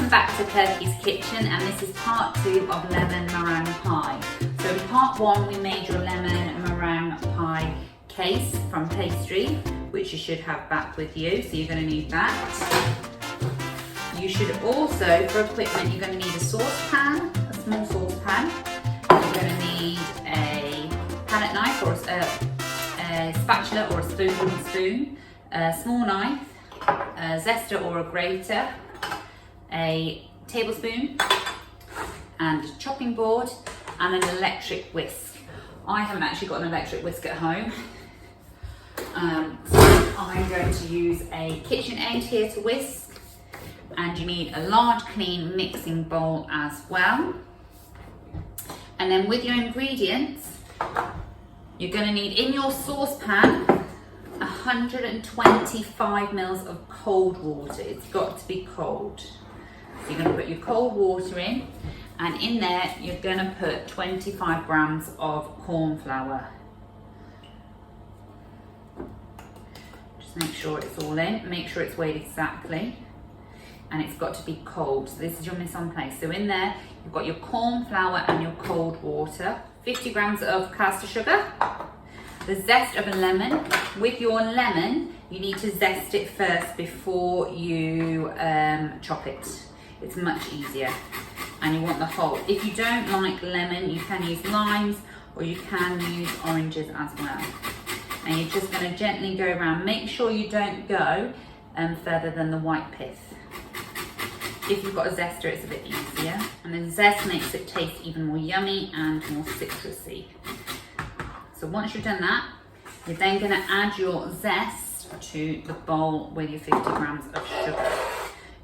Welcome back to KIRKY'S kitchen, and this is part 2 of lemon meringue pie. So in part 1 we made your lemon meringue pie case from pastry, which you should have back with you, so you're going to need that. You should also, for equipment, you're going to need a saucepan, a small saucepan. You're going to need a palette knife or a spatula or a spoon, a small knife, a zester or a grater, a tablespoon, and a chopping board, and an electric whisk. I haven't actually got an electric whisk at home, so I'm going to use a KitchenAid here to whisk, and you need a large clean mixing bowl as well. And then with your ingredients, you're going to need in your saucepan 125 mils of cold water. It's got to be cold. So you're going to put your cold water in, and in there you're going to put 25 grams of corn flour. Just make sure it's all in, make sure it's weighed exactly, and it's got to be cold. So this is your mise en place. So in there you've got your corn flour and your cold water, 50 grams of caster sugar, the zest of a lemon. With your lemon, you need to zest it first before you chop it. It's much easier, and you want the whole. If you don't like lemon, you can use limes or you can use oranges as well. And you're just going to gently go around. Make sure you don't go further than the white pith. If you've got a zester, it's a bit easier, and the zest makes it taste even more yummy and more citrusy. So once you've done that, you're then going to add your zest to the bowl with your 50 grams of sugar.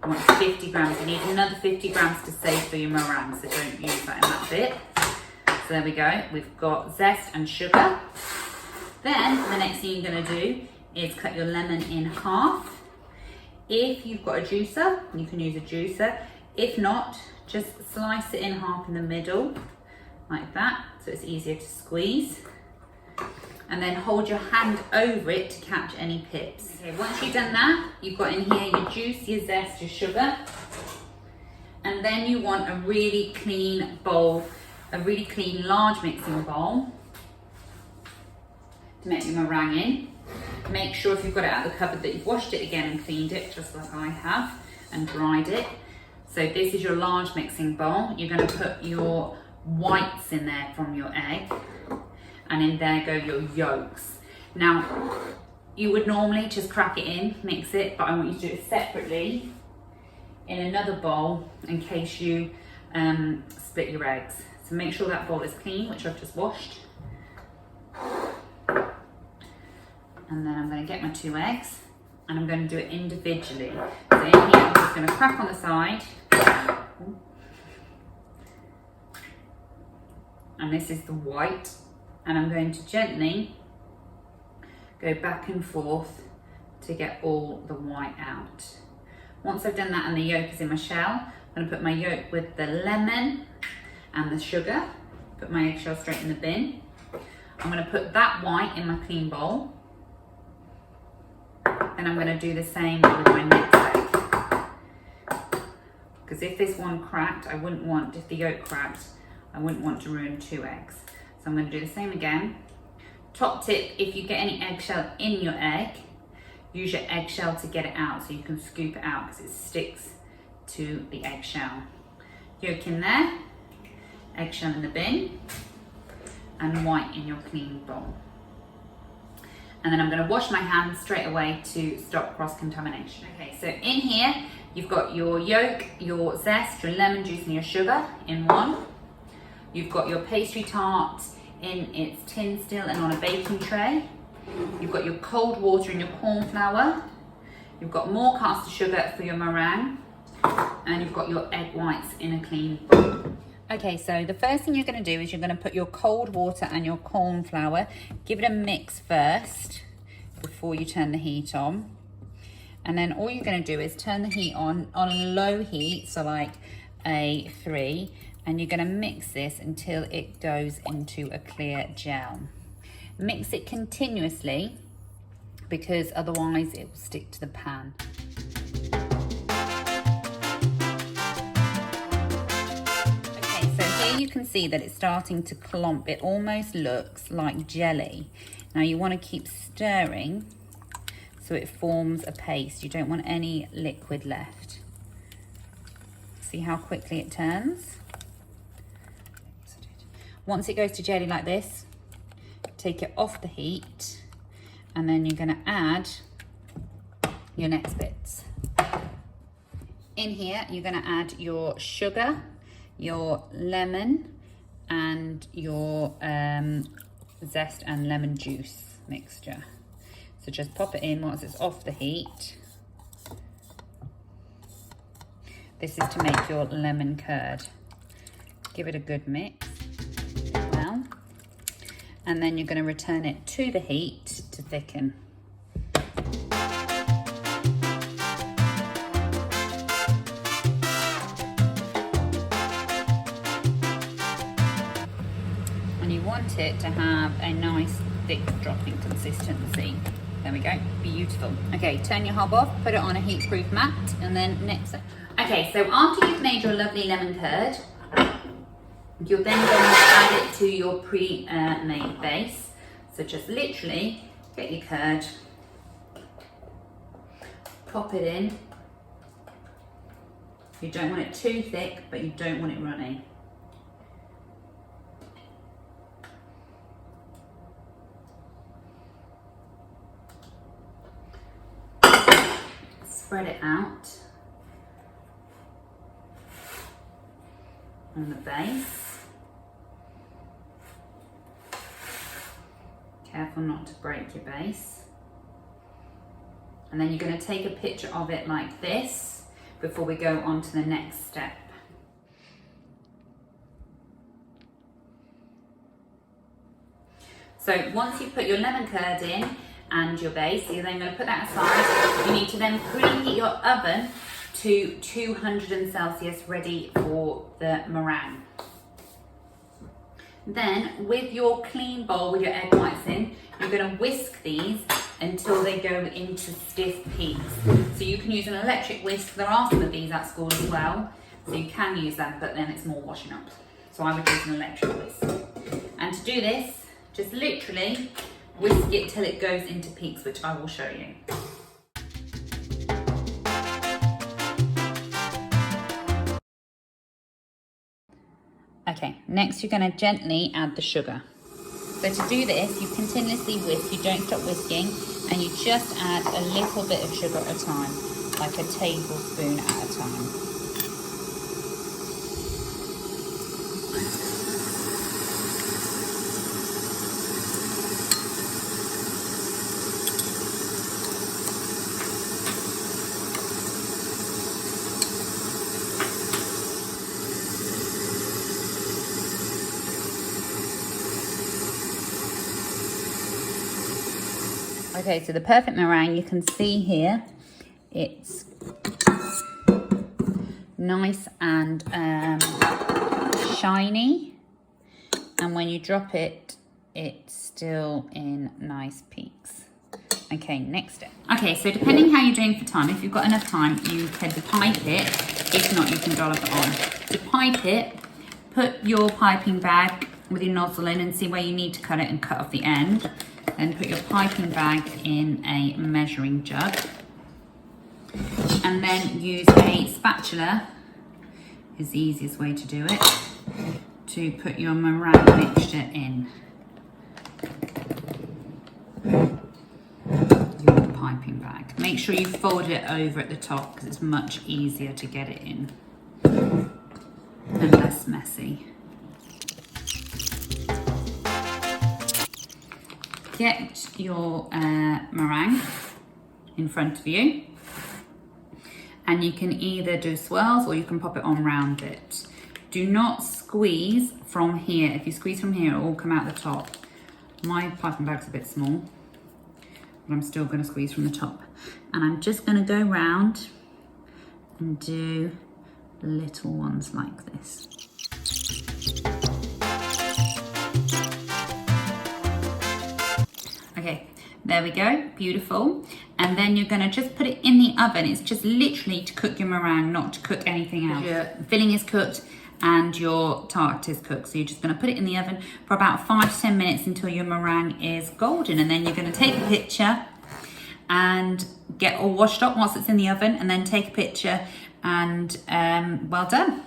You want 50 grams, you need another 50 grams to save for your meringue, so don't use that in that bit. So there we go, we've got zest and sugar. Then the next thing you're going to do is cut your lemon in half. If you've got a juicer, you can use a juicer. If not, just slice it in half in the middle, like that, so it's easier to squeeze. And then hold your hand over it to catch any pips. Okay, once you've done that, you've got in here your juice, your zest, your sugar. And then you want a really clean bowl, a really clean large mixing bowl to make your meringue in. Make sure if you've got it out of the cupboard that you've washed it again and cleaned it, just like I have, and dried it. So this is your large mixing bowl. You're going to put your whites in there from your egg, and in there go your yolks. Now, you would normally just crack it in, mix it, but I want you to do it separately in another bowl in case you split your eggs. So make sure that bowl is clean, which I've just washed. And then I'm going to get my 2 eggs, and I'm going to do it individually. So in here, I'm just going to crack on the side. And this is the white. And I'm going to gently go back and forth to get all the white out. Once I've done that and the yolk is in my shell, I'm going to put my yolk with the lemon and the sugar, put my eggshell straight in the bin. I'm going to put that white in my clean bowl. Then I'm going to do the same with my next egg. Because if this one cracked, if the yolk cracked, I wouldn't want to ruin 2 eggs. So I'm going to do the same again. Top tip, if you get any eggshell in your egg, use your eggshell to get it out so you can scoop it out because it sticks to the eggshell. Yolk in there, eggshell in the bin, and white in your clean bowl. And then I'm going to wash my hands straight away to stop cross-contamination. Okay, so in here, you've got your yolk, your zest, your lemon juice, and your sugar in one. You've got your pastry tart in its tin still and on a baking tray. You've got your cold water and your corn flour. You've got more caster sugar for your meringue. And you've got your egg whites in a clean bowl. Okay, so the first thing you're going to do is you're going to put your cold water and your corn flour. Give it a mix first before you turn the heat on. And then all you're going to do is turn the heat on low heat, so like a 3. And you're going to mix this until it goes into a clear gel. Mix it continuously because otherwise it will stick to the pan. you can see that it's starting to clump, it almost looks like jelly. Now you want to keep stirring so it forms a paste. You don't want any liquid left. See how quickly it turns? Once it goes to jelly like this, take it off the heat, and then you're going to add your next bits. In here, you're going to add your sugar, your lemon, and your zest and lemon juice mixture. So just pop it in once it's off the heat. This is to make your lemon curd. Give it a good mix. Well, and then you're going to return it to the heat to thicken. And you want it to have a nice thick dropping consistency. There we go, beautiful. Okay, turn your hob off, put it on a heat-proof mat, and then next. Okay, so after you've made your lovely lemon curd, you're then going to add it to your pre-made base. So just literally get your curd, pop it in. You don't want it too thick, but you don't want it runny. Spread it out on the base. Careful not to break your base. And then you're going to take a picture of it like this before we go on to the next step. So once you've put your lemon curd in and your base, you're then going to put that aside. You need to then preheat your oven to 200 Celsius, ready for the meringue. Then with your clean bowl with your egg whites in, you're going to whisk these until they go into stiff peaks. So you can use an electric whisk. There are some of these at school as well, so you can use them, but then it's more washing up. So I would use an electric whisk. And to do this, just literally whisk it till it goes into peaks, which I will show you. Okay, next you're going to gently add the sugar. So to do this, you continuously whisk, you don't stop whisking, and you just add a little bit of sugar at a time, like a tablespoon at a time. Okay, so the perfect meringue, you can see here, it's nice and shiny, and when you drop it, it's still in nice peaks. Okay, next step. Okay, so depending how you're doing for time, if you've got enough time, you can pipe it. If not, you can dollop it on. To pipe it, put your piping bag with your nozzle in and see where you need to cut it and cut off the end. Then put your piping bag in a measuring jug, and then use a spatula, is the easiest way to do it, to put your meringue mixture in your piping bag. Make sure you fold it over at the top because it's much easier to get it in and less messy. Get your meringue in front of you, and you can either do swirls or you can pop it on round it. Do not squeeze from here. If you squeeze from here, it will all come out the top. My piping bag's a bit small, but I'm still going to squeeze from the top. And I'm just going to go round and do little ones like this. Okay, there we go, beautiful. And then you're gonna just put it in the oven. It's just literally to cook your meringue, not to cook anything else. Your filling is cooked, and your tart is cooked. So you're just going to put it in the oven for about 5 to 10 minutes until your meringue is golden, and then you're going to take a picture and get all washed up once it's in the oven, and then take a picture, and well done.